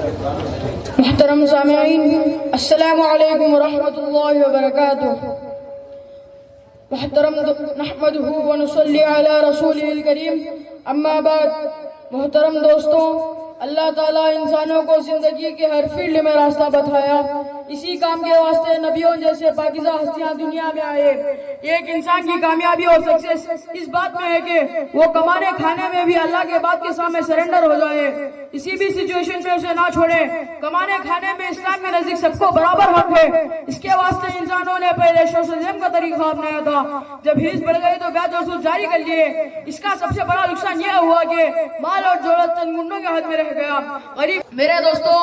محترم سامعین، السلام علیکم ورحمۃ اللہ وبرکاتہ۔ محترم نحمدہ ونصلی علی رسولہ الکریم، اما بعد۔ محترم دوستوں، اللہ تعالیٰ انسانوں کو زندگی کے ہر فیلڈ میں راستہ بتایا، اسی کام کے واسطے نبیوں جیسے پاکیزہ ہستیاں دنیا میں آئے۔ ایک انسان کی کامیابی اور سکسیس اس بات میں ہے کہ وہ کمانے کھانے میں بھی اللہ کے بات کے سامنے سرنڈر ہو جائے، کسی بھی سچویشن میں اسے نہ چھوڑے۔ کمانے کھانے میں اسلام کے نزدیک سب کو برابر حق ہے، اس کے واسطے انسانوں نے پہلے سوشلزم کا طریقہ اپنایا تھا۔ جب ہیرس بڑھ گئی تو بیعت اور سود جاری کر لیے۔ اس کا سب سے بڑا نقصان یہ ہوا کہ مال اور دولت چند گنڈوں کے ہاتھ میں رہ گیا۔ غریب میرے دوستوں،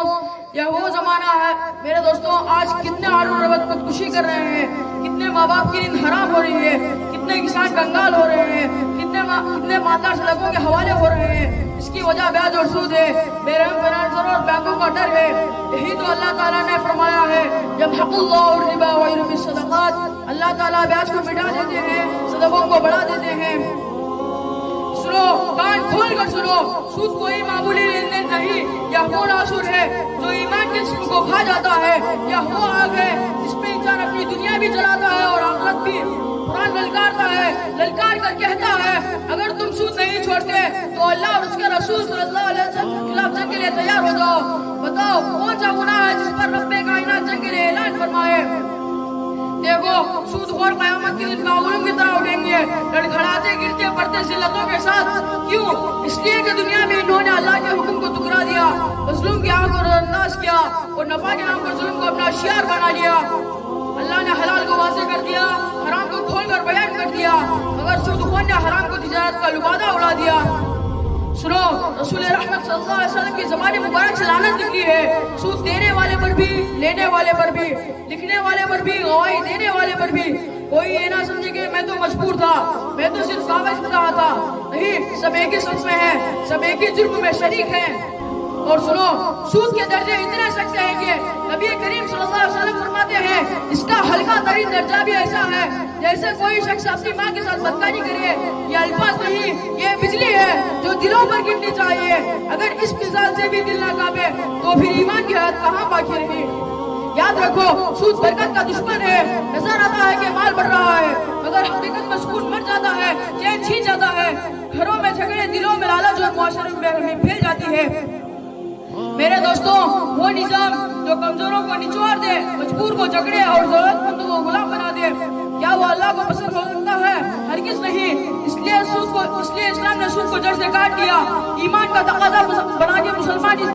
یہ وہ زمانہ ہے میرے دوستوں، آج کتنے عورت خودکشی کر رہے ہیں، کتنے ماں باپ کی نیند حرام ہو رہی ہے، کتنے کسان کنگال ہو رہے ہیں، کتنے مالدار سڑکوں کے حوالے ہو رہے ہیں۔ اس کی وجہ بیعت اور سود ہے، بے رحم فنانسر اور بینکوں کا ڈر ہے۔ یہی تو اللہ تعالیٰ نے فرمایا ہے، یمحق اللہ الربا ویربی الصدقات، اللہ تعالیٰ بیعت کو مٹا دیتے ہیں، صدقوں کو بڑھا دیتے ہیں۔ سنو، کان کھول کر سنو، سود کوئی معمولی لین دین نہیں، یہ وہ ناسور ہے جو ایمان کے جسم کو کھا جاتا ہے۔ یہ وہ آگ ہے جس پہ انسان اپنی دنیا بھی جلاتا ہے اور آخرت بھی۔ قرآن للکارتا ہے، للکار کر کہتا ہے، اگر تم سود نہیں چھوڑتے تو اللہ اور اس کے رسول صلی اللہ علیہ وسلم کے خلاف جنگ کے لیے تیار ہو جاؤ۔ بتاؤ کون سا گناہ ہے جس پر رب کائنات جنگ کے لیے اعلان فرمائے؟ دیکھو، سود خور قیامت کے دن معمولوں کی طرح اٹھیں گے، لڑکھڑاتے گرتے پڑتے ذلتوں کے ساتھ۔ کیوں؟ اس لیے کہ دنیا میں انہوں نے اللہ کے حکم کو ٹکرا دیا، مظلوم کی آنکھ کو نظر انداز کیا اور نفع کے نام پر ظلم کو اپنا شعار بنا لیا۔ اللہ نے حلال کو واضح کر دیا، حرام کو کھول کر بیان کر دیا، مگر سود خور نے حرام کو تجارت کا لبادہ اڑا دیا۔ سنو، رسول رحمت صلی اللہ علیہ وسلم کی زبان مبارک سے لعنت نکلی ہے، سود دینے والے پر بھی، لینے والے پر بھی، لکھنے والے پر بھی، گواہی دینے والے پر بھی۔ کوئی یہ نہ سمجھے کہ میں تو مجبور تھا، میں تو صرف کاغذ پہ رہا تھا۔ نہیں، سب ایک ہی صف میں ہیں، سب ایک ہی جرم میں شریک ہیں۔ اور سنو، سود کے درجے اتنے سخت ہیں کہ نبی کریم صلی اللہ علیہ وسلم فرماتے ہیں، اس کا ہلکا ترین درجہ بھی ایسا ہے جیسے کوئی شخص اپنی ماں کے ساتھ بدکاری کرے۔ یہ الفاظ نہیں، یہ بجلی ہے جو دلوں پر گرنی چاہیے۔ اگر اس مثال سے بھی دل نہ کانپے تو پھر ایمان کی حد کہاں باقی رہی؟ یاد رکھو، سود برکت کا دشمن ہے۔ نظر آتا ہے کہ مال بڑھ رہا ہے، مگر حقیقت میں سکون مر جاتا ہے، چین چھین جاتا ہے، گھروں میں جھگڑے، دلوں میں لالچ اور معاشرے میں بے پھیل جاتی ہے۔ میرے دوستوں، وہ نظام جو کمزوروں کو نچوڑ دے، مجبور کو جھگڑے اور ضرورت مندوں کو غلام بنا دے، کیا وہ اللہ کو پسند ہو سکتا ہے؟ ہرگز نہیں۔ اس لیے اسلام نے سود کو جڑ سے کاٹ دیا، ایمان کا تقاضا بنا کے مسلمان